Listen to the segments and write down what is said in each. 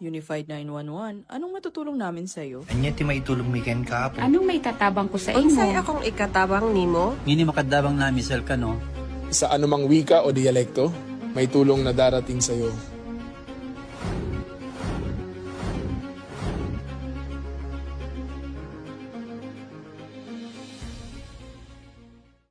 Unified 911, anong matutulong namin sa'yo? Anya ti maitulong mi ken kapo. Anong may tatabang ko sa Unsay imo? akong ikatabang nimo? Ngini makadabang na misal ka no. Sa anumang wika o dialekto, may tulong na darating sa iyo.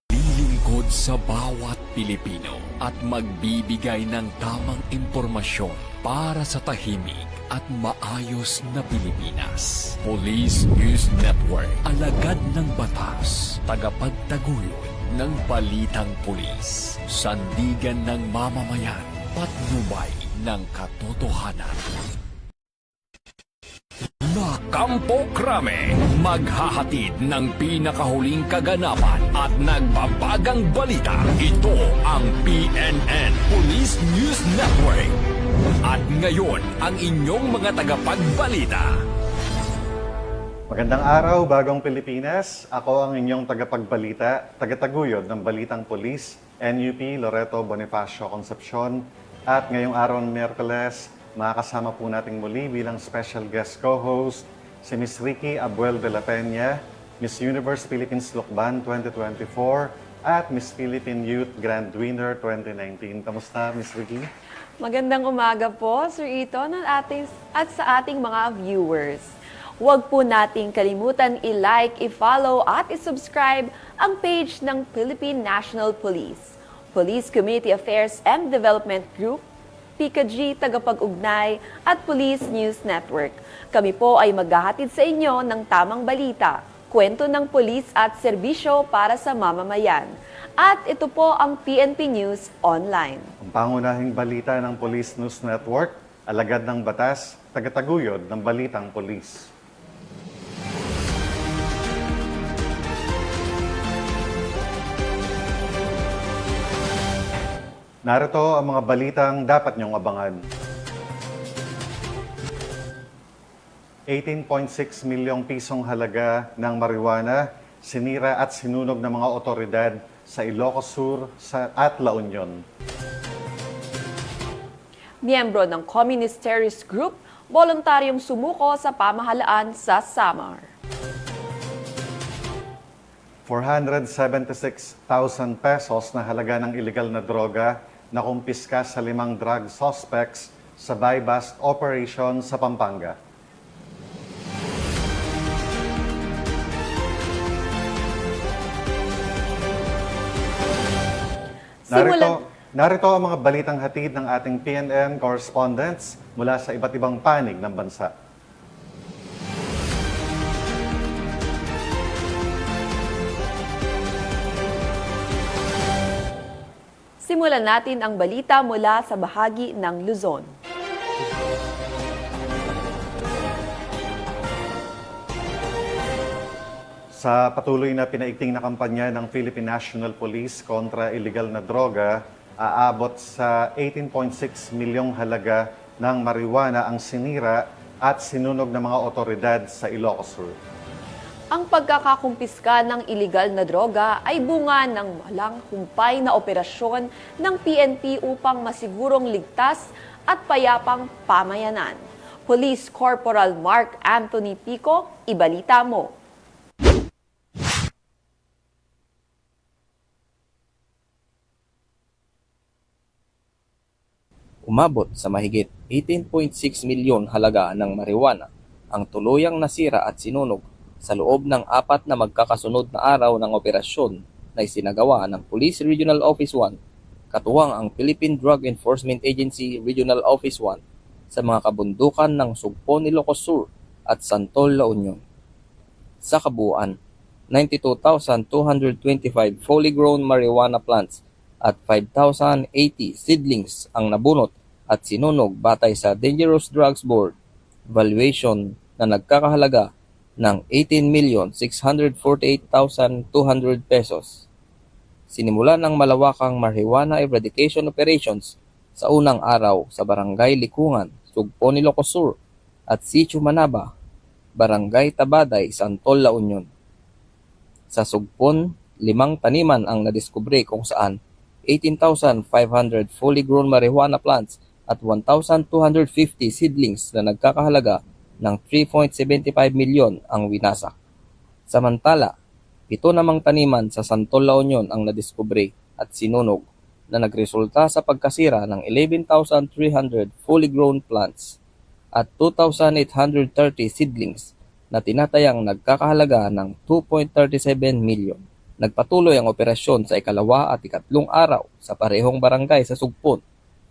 Lilingkod sa bawat Pilipino at magbibigay ng tamang impormasyon para sa tahimik at maayos na Pilipinas. Police News Network, alagad ng batas, tagapagtaguyod ng balitang pulis, sandigan ng mamamayan, patnubay ng katotohanan. La Campo Crame, maghahatid ng pinakahuling kaganapan at nagbabagang balita. Ito ang PNN Police News Network. At ngayon, ang inyong mga tagapagbalita. Magandang araw, Bagong Pilipinas. Ako ang inyong tagapagbalita, tagataguyod ng Balitang Pulis, NUP Loreto Bonifacio Concepcion. At ngayong araw ng Miyerkules, makakasama po nating muli bilang special guest co-host si Miss Ricky Abuel de la Peña, Miss Universe Philippines Lukban 2024 at Miss Philippine Youth Grand Winner 2019. Kamusta, Miss Ricky? Magandang umaga po, Sir Iton, at sa ating mga viewers. Huwag po nating kalimutan i-like, i-follow at i-subscribe ang page ng Philippine National Police, Police Community Affairs and Development Group, PCAG Tagapag-Ugnay at Police News Network. Kami po ay maghahatid sa inyo ng tamang balita, kwento ng pulis at serbisyo para sa mamamayan. At ito po ang PNP News Online. Ang pangunahing balita ng Police News Network, alagad ng batas, tagataguyod ng Balitang Pulis. Narito ang mga balitang dapat niyong abangan. 18.6 milyong pisong halaga ng marijuana, sinira at sinunog ng mga otoridad sa Ilocos Sur at La Union. Miyembro ng Communist Terrorist Group, voluntaryong sumuko sa pamahalaan sa Samar. 476,000 pesos na halaga ng iligal na droga na kumpiska sa 5 drug suspects sa buy-bust operation sa Pampanga. Narito ang mga balitang hatid ng ating PNN correspondents mula sa iba't ibang panig ng bansa. Simulan natin ang balita mula sa bahagi ng Luzon. Sa patuloy na pinaigting na kampanya ng Philippine National Police kontra iligal na droga, aabot sa 18.6 milyong halaga ng marijuana ang sinira at sinunog ng mga otoridad sa Ilocos Sur. Ang pagkakakumpiska ng iligal na droga ay bunga ng walang humpay na operasyon ng PNP upang masigurong ligtas at payapang pamayanan. Police Corporal Mark Anthony Pico, ibalita mo. Umabot sa mahigit 18.6 milyon halaga ng marijuana ang tuluyang nasira at sinunog sa loob ng 4 na magkakasunod na araw ng operasyon na isinagawa ng Police Regional Office 1, katuwang ang Philippine Drug Enforcement Agency Regional Office 1 sa mga kabundukan ng Sugpon, Ilocos Sur at Santol, La Union. Sa kabuuan, 92,225 fully grown marijuana plants at 5,080 seedlings ang nabunot at sinunog batay sa Dangerous Drugs Board valuation na nagkakahalaga ng 18,648,200 pesos. Sinimulan ng malawakang marijuana eradication operations sa unang araw sa Barangay Likungan, Sugpon, Ilocos Sur at Sitio Manaba, Barangay Tabaday, Santol, La Union. Sa Sugpon, 5 taniman ang nadiskubre kung saan 18,500 fully grown marijuana plants at 1,250 seedlings na nagkakahalaga ng 3.75 milyon ang winasak. Samantala, 7 namang taniman sa Santol, La Union ang nadiskubre at sinunog na nagresulta sa pagkasira ng 11,300 fully grown plants at 2,830 seedlings na tinatayang nagkakahalaga ng 2.37 milyon. Nagpatuloy ang operasyon sa ikalawa at ikatlong araw sa parehong barangay sa Sugpon,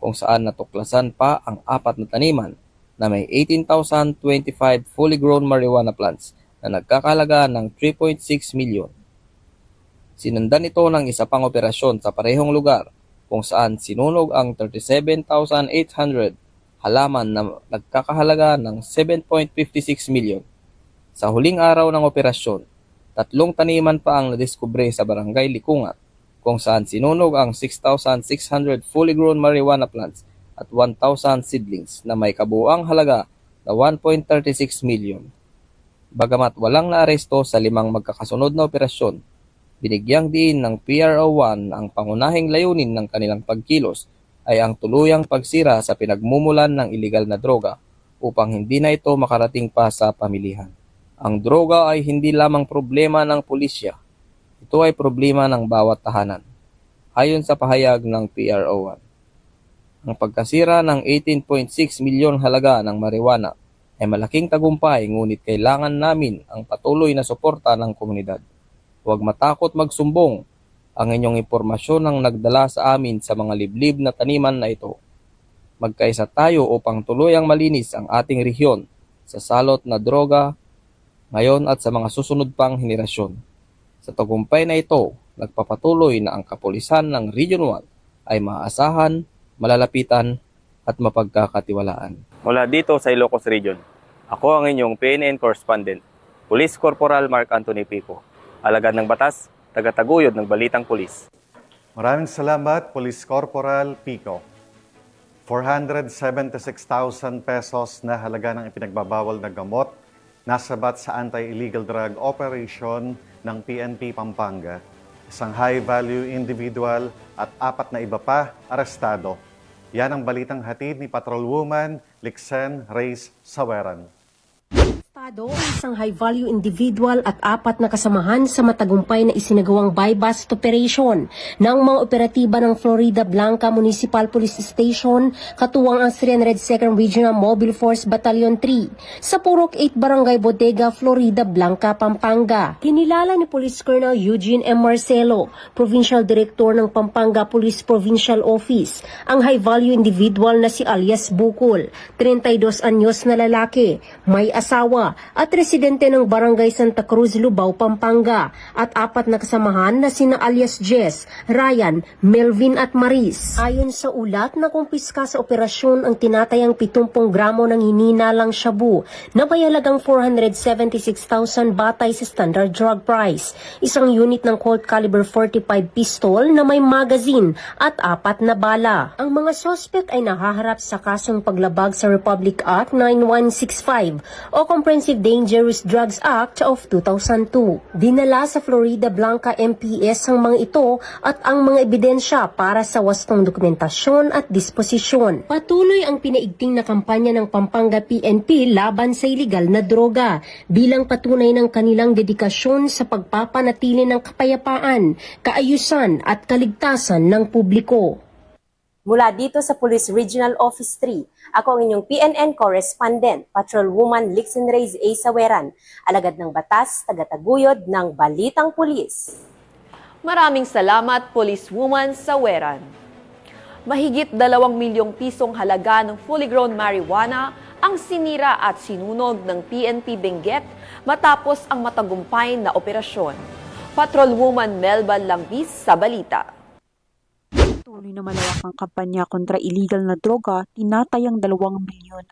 kung saan natuklasan pa ang 4 na taniman na may 18,025 fully grown marijuana plants na nagkakahalaga ng 3.6 milyon. Sinundan ito ng isa pang operasyon sa parehong lugar kung saan sinunog ang 37,800 halaman na nagkakahalaga ng 7.56 milyon. Sa huling araw ng operasyon, 3 taniman pa ang nadiskubre sa barangay Likungat, kung saan sinunog ang 6,600 fully grown marijuana plants at 1,000 seedlings na may kabuuang halaga na 1.36 milyon. Bagamat walang naaresto sa 5 magkakasunod na operasyon, binigyang diin ng PRO1 ang pangunahing layunin ng kanilang pagkilos ay ang tuluyang pagsira sa pinagmumulan ng iligal na droga upang hindi na ito makarating pa sa pamilihan. Ang droga ay hindi lamang problema ng pulisya. Ito ay problema ng bawat tahanan, ayon sa pahayag ng PRO1. Ang pagkasira ng 18.6 milyon halaga ng marijuana ay malaking tagumpay, ngunit kailangan namin ang patuloy na suporta ng komunidad. Huwag matakot magsumbong. Ang inyong impormasyon ang nagdala sa amin sa mga liblib na taniman na ito. Magkaisa tayo upang tuluyang malinis ang ating rehiyon sa salot na droga ngayon at sa mga susunod pang henerasyon. Sa tagumpay na ito, nagpapatuloy na ang kapulisan ng Region 1 ay maaasahan, malalapitan at mapagkakatiwalaan. Mula dito sa Ilocos Region, ako ang inyong PNN correspondent, Police Corporal Mark Anthony Pico, alagad ng batas, tagataguyod ng Balitang Pulis. Maraming salamat, Police Corporal Pico. 476,000 pesos na halaga ng ipinagbabawal na gamot nasabat sa anti-illegal drug operation ng PNP Pampanga. Isang high-value individual at 4 na iba pa arestado. Yan ang balitang hatid ni Patrolwoman Lixen Reyes Saweran. Ang isang high-value individual at 4 na kasamahan sa matagumpay na isinagawang buy-bust operation ng mga operatiba ng Florida Blanca Municipal Police Station katuwang ang 302nd Regional Mobile Force Battalion 3 sa Purok 8 Barangay Bodega, Florida Blanca, Pampanga. Kinilala ni Police Colonel Eugene M. Marcelo, Provincial Director ng Pampanga Police Provincial Office, ang high-value individual na si alias Bukol, 32 anyos na lalaki, may asawa, at residente ng Barangay Santa Cruz, Lubao, Pampanga, at 4 na kasamahan na sina alias Jess, Ryan, Melvin at Maris. Ayon sa ulat, nakumpiska sa operasyon ang tinatayang 70 gramo ng hininalang shabu na may halagang 476,000 batay sa standard drug price, isang unit ng Colt caliber 45 pistol na may magazine at 4 na bala. Ang mga sospek ay nahaharap sa kasong paglabag sa Republic Act 9165 o Comprehensive Dangerous Drugs Act of 2002. Dinala sa Florida Blanca MPS ang mga ito at ang mga ebidensya para sa wastong dokumentasyon at disposisyon. Patuloy ang pinaigting na kampanya ng Pampanga PNP laban sa iligal na droga bilang patunay ng kanilang dedikasyon sa pagpapanatili ng kapayapaan, kaayusan at kaligtasan ng publiko. Mula dito sa Police Regional Office 3, ako ang inyong PNN correspondent, Patrolwoman Lixen Reyes A. Saweran, alagad ng batas, tagataguyod ng Balitang Pulis. Maraming salamat, Policewoman Saweran. Mahigit 2 milyong pisong halaga ng fully grown marijuana ang sinira at sinunog ng PNP Benguet matapos ang matagumpay na operasyon. Patrolwoman Melba Lambis sa balita. Tuloy na malawak ang kampanya kontra illegal na droga, tinatayang 2,640,000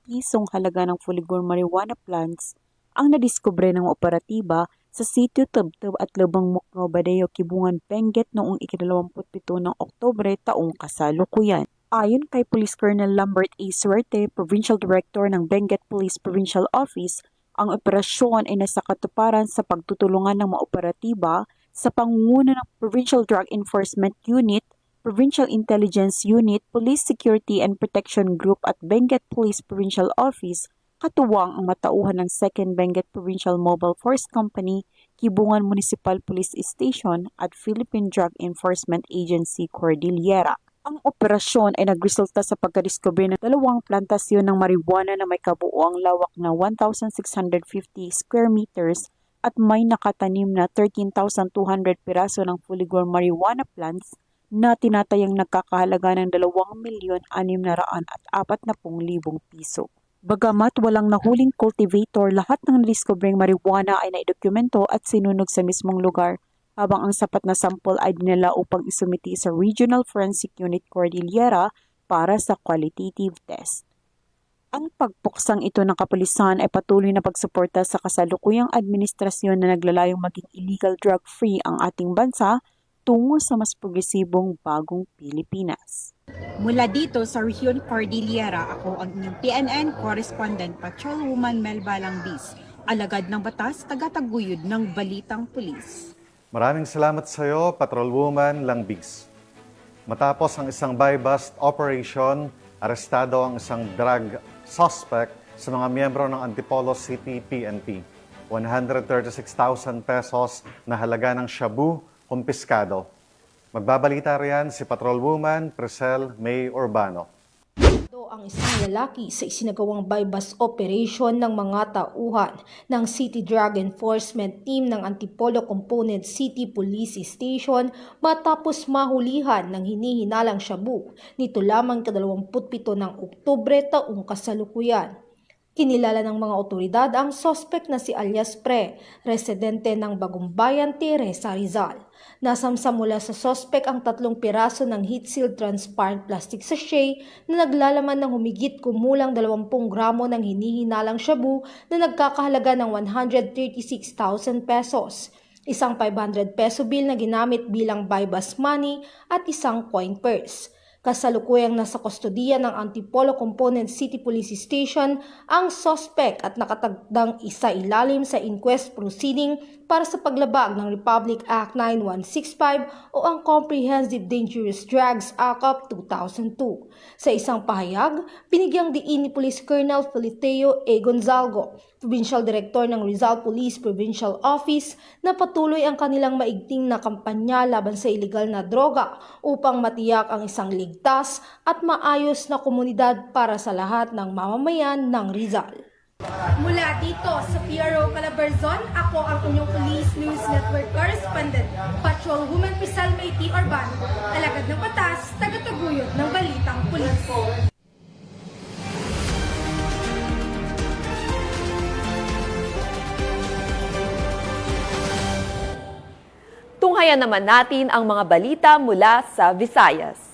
pisong halaga ng fully grown marijuana plants ang nadiskubre ng operatiba sa sitio Tubtub at Lubang Mukno, Badeo, Kibungan, Benguet noong 27 ng Oktubre taong kasalukuyan. Ayon kay Police Colonel Lambert A. Suerte, Provincial Director ng Benguet Police Provincial Office, ang operasyon ay nasa katuparan sa pagtutulungan ng mga operatiba sa pangunguna ng Provincial Drug Enforcement Unit Provincial Intelligence Unit, Police Security and Protection Group at Benguet Police Provincial Office, katuwang ang matauhan ng 2nd Benguet Provincial Mobile Force Company, Kibungan Municipal Police Station at Philippine Drug Enforcement Agency Cordillera. Ang operasyon ay nagresulta sa pagkadiskubre ng 2 plantasyon ng marijuana na may kabuuang lawak na 1,650 square meters at may nakatanim na 13,200 piraso ng fully-grown marijuana plants na tinatayang nagkakahalaga ng 2,640,000 piso. Bagamat walang nahuling cultivator, lahat ng nadiskubreng marijuana ay naidokumento at sinunog sa mismong lugar, habang ang sapat na sample ay dinala upang isumiti sa Regional Forensic Unit Cordillera para sa qualitative test. Ang pagpuksang ito ng kapulisan ay patuloy na pagsuporta sa kasalukuyang administrasyon na naglalayong maging illegal drug-free ang ating bansa tungo sa mas progresibong bagong Pilipinas. Mula dito sa Rehiyon Cordillera, ako ang inyong PNN Correspondent Patrolwoman Melba Langbis, alagad ng batas, tagataguyod ng Balitang Pulis. Maraming salamat sa iyo, Patrolwoman Langbis. Matapos ang isang buy-bust operation, arestado ang isang drug suspect sa mga miyembro ng Antipolo City PNP. 136,000 pesos na halaga ng shabu kumpiskado. Magbabalita riyan si Patrolwoman Priscel May Urbano. Ito ang isang lalaki sa isinagawang buy-bust operation ng mga tauhan ng City Drug Enforcement Team ng Antipolo Component City Police Station matapos mahulihan ng hinihinalang shabu nito lamang ka-27 ng Oktubre taong kasalukuyan. Kinilala ng mga otoridad ang suspect na si alias Pre, residente ng Bagumbayan, Teresa, Rizal. Nasamsam mula sa suspect ang 3 piraso ng heat-sealed transparent plastic sachet na naglalaman ng humigit kumulang 20 gramo ng hinihinalang shabu na nagkakahalaga ng 136,000 pesos. Isang 500 peso bill na ginamit bilang buy-bust money at isang coin purse. Kasalukuyang nasa kustodiya ng Antipolo Component City Police Station ang suspect at nakatagdang isa ilalim sa inquest proceeding para sa paglabag ng Republic Act 9165 o ang Comprehensive Dangerous Drugs Act of 2002. Sa isang pahayag, binigyang diin ni Police Colonel Feliteo A. Gonzalgo, Provincial Director ng Rizal Police Provincial Office, na patuloy ang kanilang maigting na kampanya laban sa iligal na droga upang matiyak ang isang ligtas at maayos na komunidad para sa lahat ng mamamayan ng Rizal. Mula dito sa PRO Calabarzon, ako ang inyong Police News Network Correspondent, Patrolwoman Priscel May Urbano, alagad ng batas, tagataguyod ng Balitang Pulis. Tunghayan naman natin ang mga balita mula sa Visayas.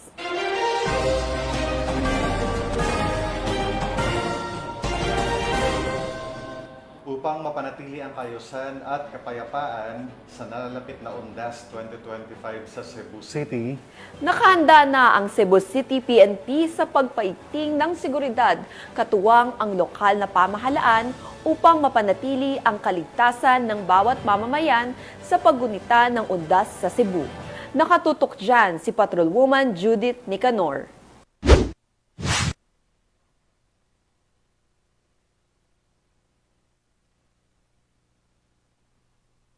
Upang mapanatili ang kaayusan at kapayapaan sa nalalapit na Undas 2025 sa Cebu City, Nakahanda na ang Cebu City PNP sa pagpaigting ng seguridad, katuwang ang lokal na pamahalaan upang mapanatili ang kaligtasan ng bawat mamamayan sa paggunita ng Undas sa Cebu. Nakatutok dyan si Patrolwoman Judith Nicanor.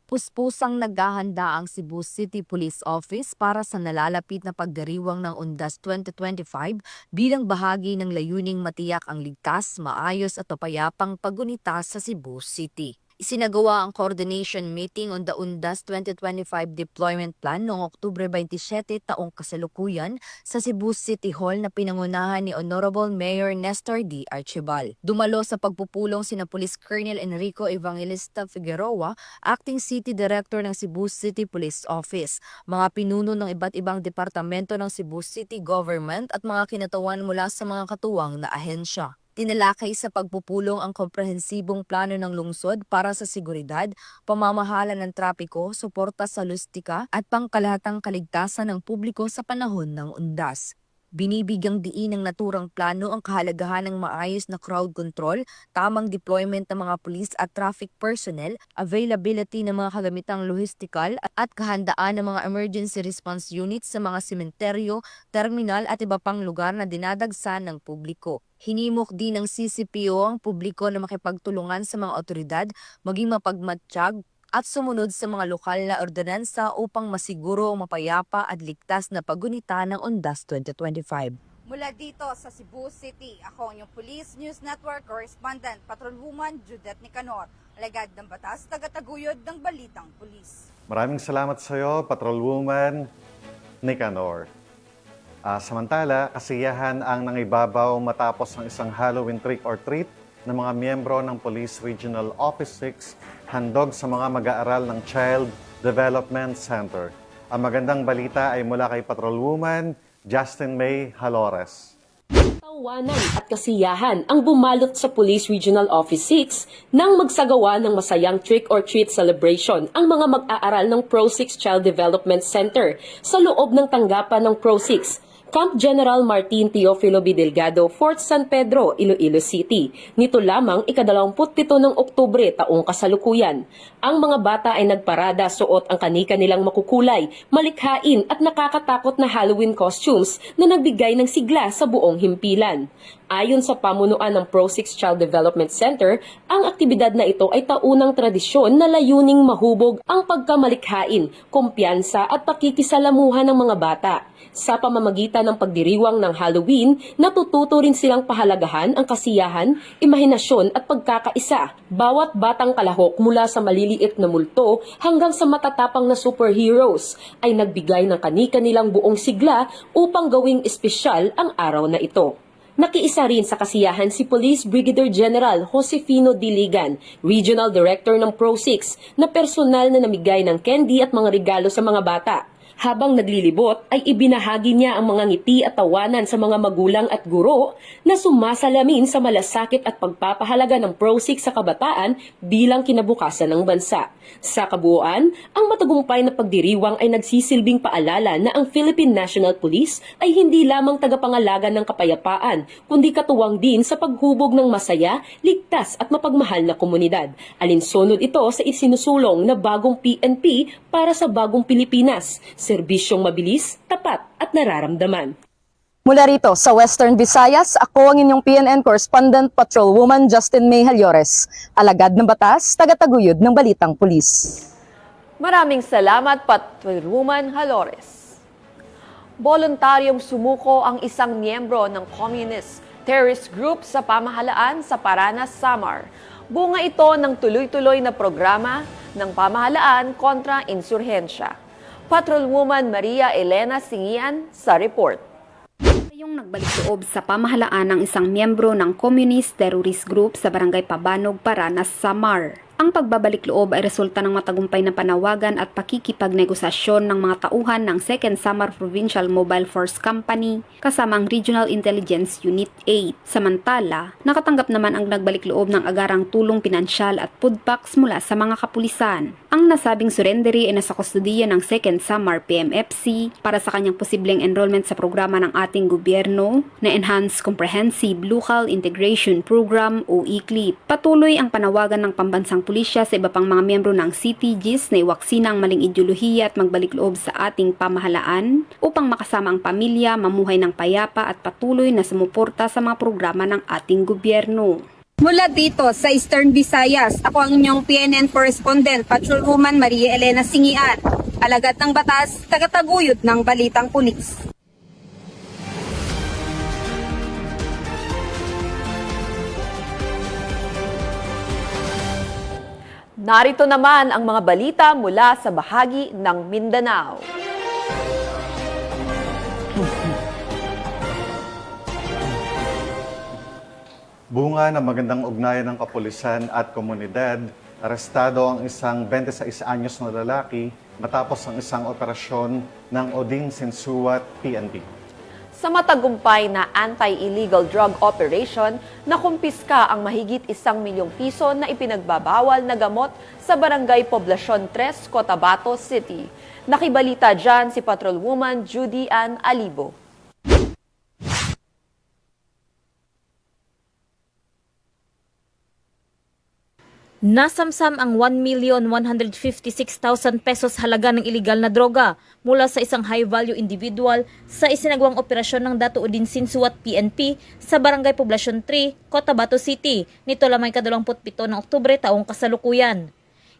Puspusang naghahanda ang Cebu City Police Office para sa nalalapit na pagdiriwang ng Undas 2025 bilang bahagi ng layuning matiyak ang ligtas, maayos at payapang paggunita sa Cebu City. Isinagawa ang coordination meeting on the Undas 2025 Deployment Plan noong Oktubre 27 taong kasalukuyan sa Cebu City Hall na pinangunahan ni Honorable Mayor Nestor D. Archibal. Dumalo sa pagpupulong sina Police Colonel Enrico Evangelista Figueroa, Acting City Director ng Cebu City Police Office, mga pinuno ng iba't ibang departamento ng Cebu City Government at mga kinatawan mula sa mga katuwang na ahensya. Tinalakay sa pagpupulong ang komprehensibong plano ng lungsod para sa seguridad, pamamahala ng trapiko, suporta sa lustika at pangkalahatang kaligtasan ng publiko sa panahon ng undas. Binibigyang diin ng naturang plano ang kahalagahan ng maayos na crowd control, tamang deployment ng mga pulis at traffic personnel, availability ng mga kagamitang lohistikal at kahandaan ng mga emergency response units sa mga sementeryo, terminal at iba pang lugar na dinadagsan ng publiko. Hinimok din ng CCPO ang publiko na makipagtulungan sa mga otoridad, maging mapagmatsyag at sumunod sa mga lokal na ordonansa upang masiguro ang mapayapa at ligtas na paggunita ng Undas 2025. Mula dito sa Cebu City, ako ang iyong Police News Network Correspondent, Patrolwoman Judith Nicanor, alagad ng batas, tagataguyod ng Balitang Pulis. Maraming salamat sa iyo, Patrolwoman Nicanor. Samantala, kasiyahan ang nangibabaw matapos ang isang Halloween trick or treat ng mga miyembro ng Police Regional Office 6 handog sa mga mag-aaral ng Child Development Center. Ang magandang balita ay mula kay Patrolwoman Justin May Halores. Tawanan at kasiyahan ang bumalot sa Police Regional Office 6 nang magsagawa ng masayang trick-or-treat celebration ang mga mag-aaral ng Pro 6 Child Development Center sa loob ng tanggapan ng Pro 6 Camp General Martin Teofilo B. Delgado, Fort San Pedro, Iloilo City. Nito lamang ika-27 ng Oktubre taong kasalukuyan. Ang mga bata ay nagparada suot ang kani-kanilang makukulay, malikhain at nakakatakot na Halloween costumes na nagbigay ng sigla sa buong himpilan. Ayon sa pamunuan ng Pro 6 Child Development Center, ang aktibidad na ito ay taunang tradisyon na layuning mahubog ang pagkamalikhain, kumpiyansa at pakikisalamuhan ng mga bata. Sa pamamagitan ng pagdiriwang ng Halloween, natututo rin silang pahalagahan ang kasiyahan, imahinasyon at pagkakaisa. Bawat batang kalahok mula sa maliliit na multo hanggang sa matatapang na superheroes ay nagbigay ng kani-kanilang buong sigla upang gawing espesyal ang araw na ito. Nakiisa rin sa kasiyahan si Police Brigadier General Josefino Diligan, Regional Director ng Pro 6, na personal na namigay ng candy at mga regalo sa mga bata. Habang naglilibot ay ibinahagi niya ang mga ngiti at tawanan sa mga magulang at guro na sumasalamin sa malasakit at pagpapahalaga ng Pro 6 sa kabataan bilang kinabukasan ng bansa. Sa kabuuan, ang matagumpay na pagdiriwang ay nagsisilbing paalala na ang Philippine National Police ay hindi lamang tagapangalaga ng kapayapaan, kundi katuwang din sa paghubog ng masaya, ligtas at mapagmahal na komunidad. Alinsunod ito sa isinusulong na bagong PNP para sa bagong Pilipinas. Serbisyong mabilis, tapat at nararamdaman. Mula rito sa Western Visayas, ako ang inyong PNN Correspondent Patrolwoman Justin May Halores, alagad ng batas, tagataguyod ng Balitang Pulis. Maraming salamat, Patrolwoman Halores. Voluntaryong sumuko ang isang miyembro ng Communist Terrorist Group sa pamahalaan sa Paranas, Samar. Bunga ito ng tuloy-tuloy na programa ng pamahalaan kontra insurhensya. Patrolwoman Maria Elena Singian sa report. Yung nagbalik loob sa pamahalaan ng isang miyembro ng Communist Terrorist Group sa Barangay Pabanog, Paranas, Samar. Ang pagbabalik loob ay resulta ng matagumpay na panawagan at pakikipagnegosasyon ng mga tauhan ng 2nd Samar Provincial Mobile Force Company kasama ang Regional Intelligence Unit 8. Samantala, nakatanggap naman ang nagbalik loob ng agarang tulong pinansyal at food packs mula sa mga kapulisan. Ang nasabing surrendery ay nasa kustudiya ng 2nd Samar PMFC para sa kanyang posibleng enrollment sa programa ng ating gobyerno na Enhanced Comprehensive Local Integration Program o ECLIP. Patuloy ang panawagan ng pambansang pulisya sa iba pang mga miyembro ng CTGs na iwaksina ang maling ideolohiya at magbalik loob sa ating pamahalaan upang makasama ang pamilya, mamuhay ng payapa at patuloy na sumuporta sa mga programa ng ating gobyerno. Mula dito sa Eastern Visayas, ako ang inyong PNN Correspondent, Patrolwoman Maria Elena Singian, alagad ng batas, tagataguyod ng Balitang Pulis. Narito naman ang mga balita mula sa bahagi ng Mindanao. Bunga ng magandang ugnayan ng kapulisan at komunidad, arestado ang isang 26 anyos na lalaki matapos ang isang operasyon ng Odin Sinsuat PNP. Sa matagumpay na anti-illegal drug operation, nakumpiska ang mahigit 1 milyong piso na ipinagbabawal na gamot sa Barangay Poblacion 3, Cotabato City. Nakibalita dyan si Patrolwoman Judy Ann Alibo. Nasamsam ang 1,156,000 pesos halaga ng iligal na droga mula sa isang high-value individual sa isinagawang operasyon ng Dato Udin Sinsuat PNP sa Barangay Poblacion 3, Cotabato City, nito lamang 27 ng Oktubre taong kasalukuyan.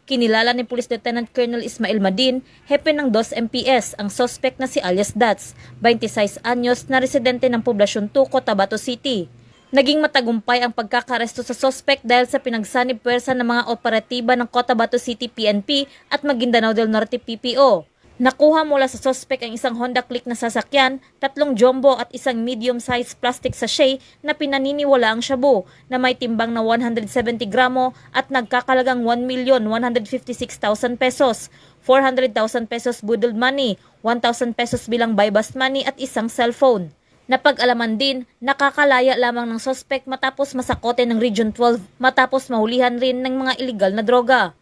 Kinilala ni Police Lieutenant Colonel Ismail Madin, hepe ng 2 MPS, ang suspect na si alias Dats, 26 anyos na residente ng Poblacion 2, Cotabato City. Naging matagumpay ang pagkakaresto sa suspect dahil sa pinagsanib puwersa ng mga operatiba ng Cotabato City PNP at Maguindanao del Norte PPO. Nakuha mula sa suspect ang isang Honda Click na sasakyan, 3 jumbo at isang medium-sized plastic sachet na pinaniniwala ang shabu na may timbang na 170 gramo at nagkakalagang 1,156,000 pesos, 400,000 pesos budol money, 1,000 pesos bilang buy-bust money at isang cellphone. Napag-alaman din, nakakalaya lamang ng suspect matapos masakote ng Region 12 matapos mahulihan rin ng mga iligal na droga.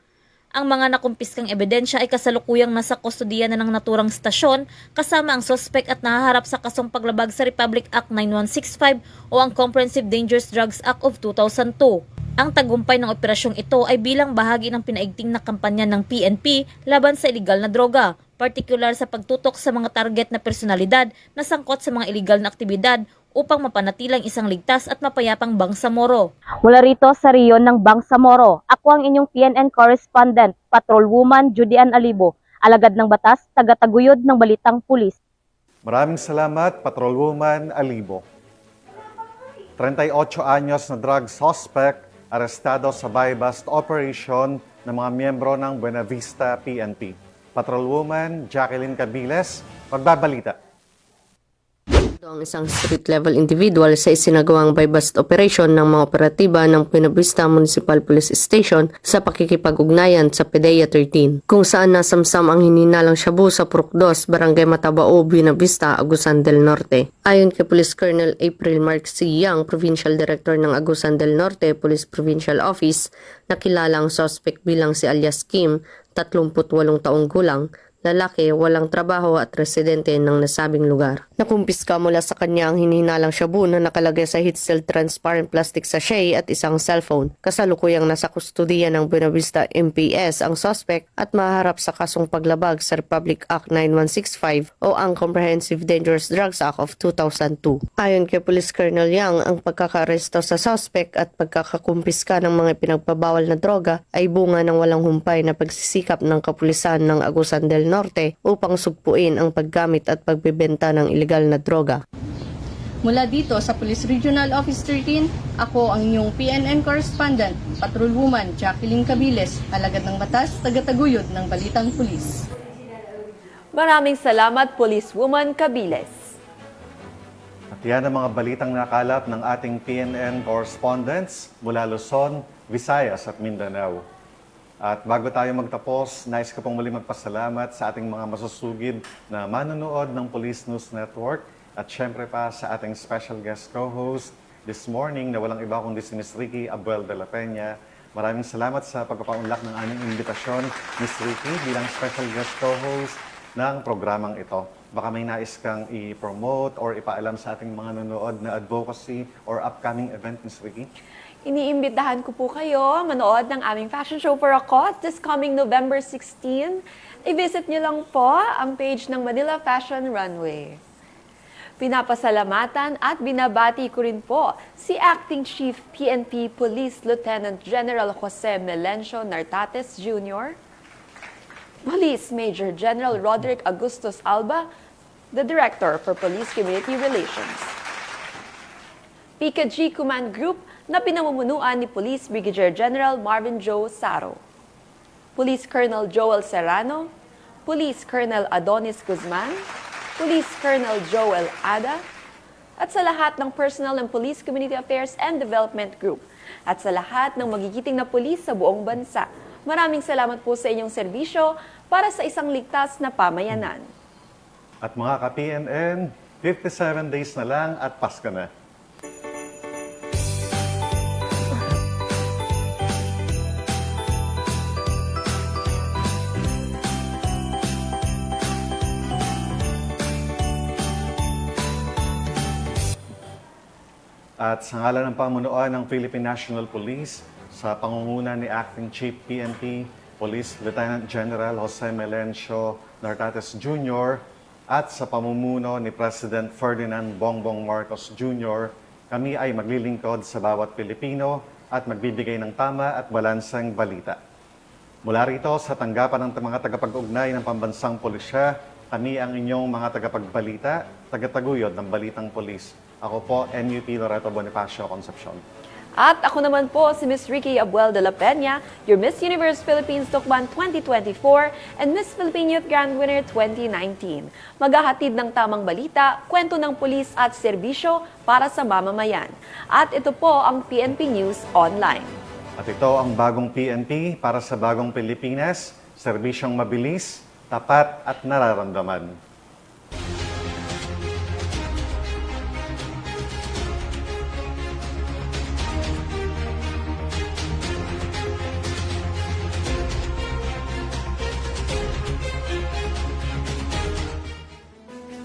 Ang mga nakumpiskang ebidensya ay kasalukuyang nasa kustodiya na ng naturang stasyon kasama ang suspect at nahaharap sa kasong paglabag sa Republic Act 9165 o ang Comprehensive Dangerous Drugs Act of 2002. Ang tagumpay ng operasyong ito ay bilang bahagi ng pinaigting na kampanya ng PNP laban sa iligal na droga, partikular sa pagtutok sa mga target na personalidad na sangkot sa mga iligal na aktibidad upang mapanatilang isang ligtas at mapayapang Bangsamoro. Mula rito sa riyon ng Bangsamoro, ako ang inyong PNN correspondent, Patrolwoman Judy Ann Alibo, alagad ng batas, tagataguyod ng Balitang Pulis. Maraming salamat, Patrolwoman Alibo. 38 anyos na drug suspect arestado sa buy-bust operation ng mga miyembro ng Buena Vista PNP. Patrolwoman Jacqueline Cabiles, magbabalita. Ang isang street-level individual sa isinagawang buy-bust operation ng mga operatiba ng Buena Vista Municipal Police Station sa pakikipag-ugnayan sa PDEA 13, kung saan nasamsam ang hininalang shabu sa Purok 2, Barangay Matabao, Buena Vista, Agusan del Norte. Ayon kay Police Colonel April Mark C. Yang, Provincial Director ng Agusan del Norte Police Provincial Office, nakilala ang suspect bilang si alias Kim, 38 taong gulang, lalaki, walang trabaho at residente ng nasabing lugar. Nakumpiska mula sa kanya ang hinihinalang shabu na nakalagay sa heat seal transparent plastic sachet at isang cellphone. Kasalukuyang nasa kustudiya ng Buena Vista MPS ang suspect at maharap sa kasong paglabag sa Republic Act 9165 o ang Comprehensive Dangerous Drugs Act of 2002. Ayon kay Police Colonel Yang, ang pagkakaresto sa suspect at pagkakakumpiska ng mga pinagbabawal na droga ay bunga ng walang humpay na pagsisikap ng kapulisan ng Agusan del Norte upang sugpuin ang paggamit at pagbebenta ng ilegal na droga. Mula dito sa Police Regional Office 13, ako ang inyong PNN correspondent, Patrolwoman Jacqueline Cabiles, alagad ng batas, tagataguyod ng Balitang Pulis. Maraming salamat, Policewoman Cabiles. At yan ang mga balitang nakalap ng ating PNN correspondents mula Luzon, Visayas at Mindanao. At bago tayo magtapos, nais ko pong muli magpasalamat sa ating mga masusugid na manonood ng Police News Network at syempre pa sa ating special guest co-host this morning na walang iba kundi si Ms. Ricky Abuel de la Peña. Maraming salamat sa pagpapaunlak ng aming imbitasyon, Ms. Ricky, bilang special guest co-host ng programang ito. Baka may nais kang i-promote or ipaalam sa ating mga nanonood na advocacy or upcoming event, Ms. Ricky? Iniimbitahan ko po kayo manood ng aming fashion show for a cause this coming November 16. I-visit nyo lang po ang page ng Manila Fashion Runway. Pinapasalamatan at binabati ko rin po si Acting Chief PNP Police Lieutenant General Jose Melencio Nartates Jr., Police Major General Roderick Augustus Alba, the Director for Police Community Relations. PKG Command Group na pinamumunuan ni Police Brigadier General Marvin Joe Saro, Police Colonel Joel Serrano, Police Colonel Adonis Guzman, Police Colonel Joel Ada, at sa lahat ng Personnel and Police Community Affairs and Development Group, at sa lahat ng magigiting na pulis sa buong bansa. Maraming salamat po sa inyong serbisyo para sa isang ligtas na pamayanan. At mga ka-PNN, 57 days na lang at Pasko na. At sa ngalan ng pamunuan ng Philippine National Police, sa pangunguna ni Acting Chief PNP Police Lieutenant General Jose Melencio Nartates Jr. at sa pamumuno ni President Ferdinand Bongbong Marcos Jr., kami ay maglilingkod sa bawat Pilipino at magbibigay ng tama at balanseng balita. Mula rito sa tanggapan ng mga tagapag-ugnay ng pambansang pulisya, kami ang inyong mga tagapagbalita, tagataguyod ng Balitang Pulis. Ako po, NUP Loreto Bonifacio Concepcion. At ako naman po si Miss Ricky Abuel de la Peña, your Miss Universe Philippines Tukban 2024 and Miss Philippine Youth Grand Winner 2019. Maghahatid ng tamang balita, kwento ng pulis at serbisyo para sa mamamayan. At ito po ang PNP News Online. At ito ang bagong PNP para sa bagong Pilipinas, serbisyong mabilis, tapat at nararamdaman.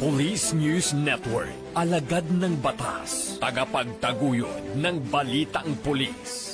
Police News Network, alagad ng batas, tagapagtaguyod ng balitang pulis.